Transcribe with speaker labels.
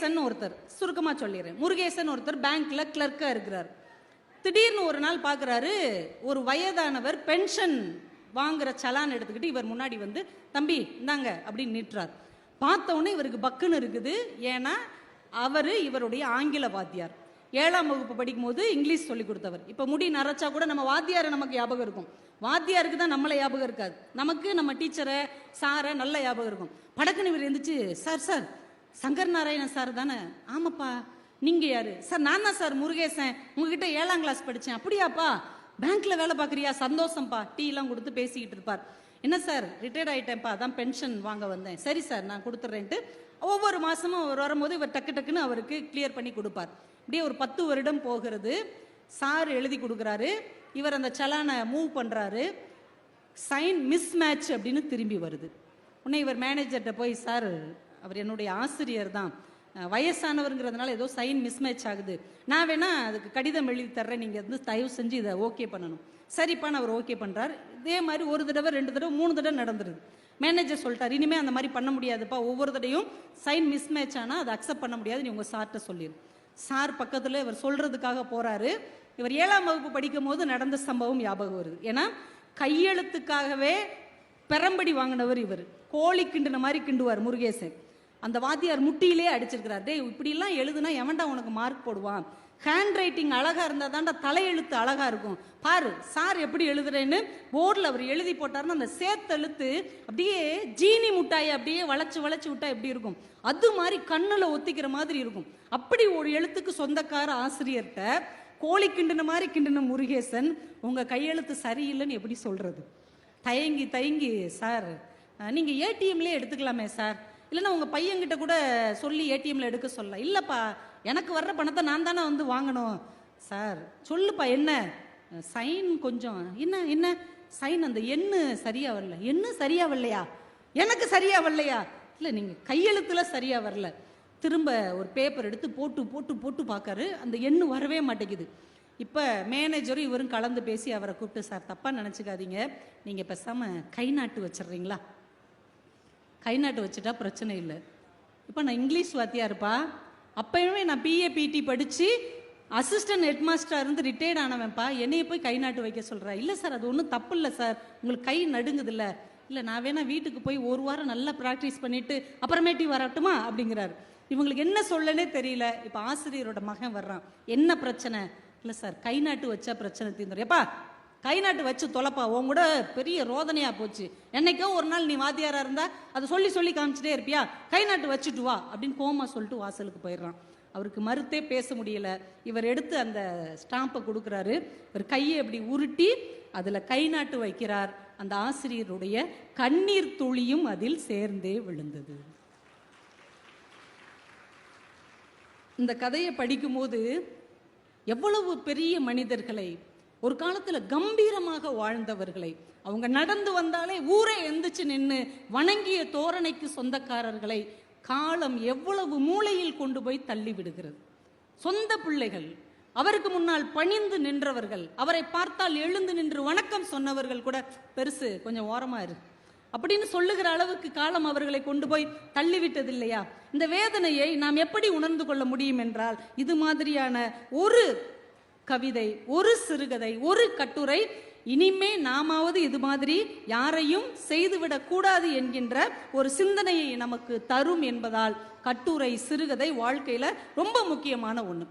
Speaker 1: முருகேசன் ஒருத்தர், சுருக்கமா சொல்லிடுறேன், முருகேசன் ஒருத்தர் பேங்க்ல கிளர்க்கா இருக்கிறார். திடீர்னு ஒரு நாள் பார்க்குறாரு, ஒரு வயதானவர் பென்ஷன் வாங்குற சலான் எடுத்துக்கிட்டு இவர் முன்னாடி வந்து, தம்பி இந்தாங்க அப்படின்னு நிற்றார். பார்த்த உடனே இவருக்கு பக்குன்னு இருக்குது. ஏன்னா இவருடைய ஆங்கில வாத்தியார், 7ஆம் வகுப்பு படிக்கும் போது இங்கிலீஷ் சொல்லி கொடுத்தவர். இப்போ முடி நரைச்சா கூட நம்ம வாத்தியாரை நமக்கு ஞாபகம் இருக்கும், வாத்தியாருக்கு தான் நம்மளை ஞாபகம் இருக்காது. நமக்கு நம்ம டீச்சரை சாரை நல்ல ஞாபகம் இருக்கும். படக்குன்னு இவர் இருந்துச்சு, sir sir Shankar Narayanan sir தானே? ஆமாப்பா. நீங்க யாரு? சார் நான் தான் சார் முருகேசன், உங்ககிட்ட 7ஆம் கிளாஸ் படித்தேன். அப்படியாப்பா, பேங்க்ல வேலை பார்க்குறியா? சந்தோஷம்ப்பா. டீ எல்லாம் கொடுத்து பேசிக்கிட்டு இருப்பார். என்ன சார், ரிட்டையர்ட் ஆகிட்டேன்ப்பா, அதான் பென்ஷன் வாங்க வந்தேன். சரி சார் நான் கொடுத்துட்றேன்ட்டு ஒவ்வொரு மாதமும் அவர் வரும்போது இவர் டக்கு டக்குன்னு அவருக்கு கிளியர் பண்ணி கொடுப்பார். இப்படியே ஒரு 10 வருடம் போகிறது. சார் எழுதி கொடுக்குறாரு, இவர் அந்த சலானை மூவ் பண்ணுறாரு. சைன் மிஸ் மேட்ச் அப்படின்னு திரும்பி வருது. உடனே இவர் மேனேஜர்கிட்ட போய், சார் அவர் என்னுடைய ஆசிரியர் தான், வயசானவருங்கிறதுனால ஏதோ சைன் மிஸ் மேட்ச் ஆகுது, நான் வேணா அதுக்கு கடிதம் எழுதி தர்றேன், நீங்கள் வந்து தயவு செஞ்சு இதை ஓகே பண்ணணும். சரிப்பான்னு அவர் ஓகே பண்ணுறார். இதே மாதிரி ஒரு தடவை 2 தடவை 3 தடவை நடந்துருது. மேனேஜர் சொல்லிட்டார், இனிமேல் அந்த மாதிரி பண்ண முடியாதுப்பா, ஒவ்வொரு தடையும் சைன் மிஸ் மேட்ச் ஆனால் அதை அக்செப்ட் பண்ண முடியாது, நீ உங்கள் சார்கிட்ட சொல்லிடு. சார் பக்கத்தில் இவர் சொல்கிறதுக்காக போகிறாரு. இவர் 7ஆம் வகுப்பு படிக்கும் போது நடந்த சம்பவம் ஞாபகம் வருது. ஏன்னா கையெழுத்துக்காகவே பெரம்படி வாங்கினவர் இவர். கோழி கிண்டுன மாதிரி கிண்டுவார் முருகேசன். அந்த வாத்தியார் முட்டியிலே அடிச்சிருக்கிறார். டே இப்படிலாம் எழுதுனா எவன்டா உனக்கு மார்க் போடுவான், ஹேண்ட் ரைட்டிங் அழகா இருந்தா தான்டா தலையெழுத்து அழகா இருக்கும், பாரு சார் எப்படி எழுதுறேன்னு போர்டில் அவர் எழுதி போட்டாருன்னா அந்த சேத்தெழுத்து அப்படியே ஜீனி முட்டாயை அப்படியே வளைச்சு வளைச்சு விட்டா எப்படி இருக்கும், அது மாதிரி கண்ணில் ஒத்திக்கிற மாதிரி இருக்கும். அப்படி ஒரு எழுத்துக்கு சொந்தக்கார ஆசிரியர்கிட்ட கோழி கிண்டுன மாதிரி கிண்டுன முருகேசன் உங்க கையெழுத்து சரியில்லைன்னு எப்படி சொல்றது? தயங்கி தயங்கி, சார் நீங்க ஏடிஎம்லேயே எடுத்துக்கலாமே சார், இல்லைன்னா உங்கள் பையன்கிட்ட கூட சொல்லி ஏடிஎம்ல எடுக்க சொல்லலாம். இல்லைப்பா, எனக்கு வர்ற பணத்தை நான் தானே வந்து வாங்கணும். சார் சொல்லுப்பா, என்ன சைன் கொஞ்சம் என்ன என்ன சைன் அந்த எண்ணு சரியா வரல. எண்ணு சரியா வரலையா? எனக்கு சரியா வரலையா? இல்லை நீங்கள் கையெழுத்துல சரியா வரல. திரும்ப ஒரு பேப்பர் எடுத்து போட்டு போட்டு போட்டு பார்க்காரு, அந்த எண்ணு வரவே மாட்டேங்குது. இப்போ மேனேஜரும் இவரும் கலந்து பேசி அவரை கூப்பிட்டு, சார் தப்பாக நினச்சிக்காதீங்க, நீங்கள் பேசாமல் கை நாட்டு வச்சிடுறீங்களா? கை நாட்டு வச்சுட்டா பிரச்சனை இல்லை. இப்போ நான் இங்கிலீஷ் வாத்தியாருப்பா, அப்பயுமே நான் பிஏ பிடி படித்து அசிஸ்டன்ட் ஹெட் மாஸ்டராக இருந்து ரிட்டையர்ட் ஆனவன்ப்பா, என்னையை போய் கை நாட்டு வைக்க சொல்கிறா? இல்லை சார் அது ஒன்றும் தப்பு இல்லை சார், உங்களுக்கு கை நடுங்குது இல்லை? இல்லை நான் வேணா வீட்டுக்கு போய் 1 வாரம் நல்லா ப்ராக்டிஸ் பண்ணிவிட்டு அப்புறமேட்டி வரட்டுமா அப்படிங்கிறாரு. இவங்களுக்கு என்ன சொல்லனே தெரியல. இப்போ ஆசிரியரோட மகன் வர்றான், என்ன பிரச்சனை? இல்லை சார் கை நாட்டு வச்சா பிரச்சனை தீர்ந்துடும். எப்பா கை நாட்டு வச்சு தொலைப்பா, உன் கூட பெரிய ரோதனையாக போச்சு, என்னைக்கோ ஒரு நாள் நீ வாத்தியாராக இருந்தா அதை சொல்லி சொல்லி காமிச்சிட்டே இருப்பியா, கை நாட்டு வச்சுட்டு வா அப்படின்னு கோமா சொல்லிட்டு வாசலுக்கு போயிடுறான். அவருக்கு மறுத்தே பேச முடியல. இவர் எடுத்து அந்த ஸ்டாம்பை கொடுக்குறாரு. இவர் கையை இப்படி உருட்டி அதில் கை நாட்டு வைக்கிறார். அந்த ஆசிரியருடைய கண்ணீர் துளியும் அதில் சேர்ந்தே விழுந்தது. இந்த கதையை படிக்கும்போது எவ்வளவு பெரிய மனிதர்களை, ஒரு காலத்தில் கம்பீரமாக வாழ்ந்தவர்களை, அவங்க நடந்து வந்தாலே ஊரே எந்திரிச்சு நின்று வணங்கிய தோரணைக்கு சொந்தக்காரர்களை காலம் எவ்வளவு மூளையில் கொண்டு போய் தள்ளி விடுகிறது. சொந்த பிள்ளைகள், அவருக்கு முன்னால் பணிந்து நின்றவர்கள், அவரை பார்த்தால் எழுந்து நின்று வணக்கம் சொன்னவர்கள் கூட பெருசு கொஞ்சம் ஓரமா இரு அப்படின்னு சொல்லுகிற அளவுக்கு காலம் அவர்களை கொண்டு போய் தள்ளிவிட்டது இல்லையா? இந்த வேதனையை நாம் எப்படி உணர்ந்து கொள்ள முடியும் என்றால், இது மாதிரியான ஒரு கவிதை, ஒரு சிறுகதை, ஒரு கட்டுரை இனிமே நாமாவது இது மாதிரி யாரையும் செய்துவிடக் கூடாது என்கின்ற ஒரு சிந்தனையை நமக்கு தரும் என்பதால் கட்டுரை, சிறுகதை வாழ்க்கையில ரொம்ப முக்கியமான ஒன்று.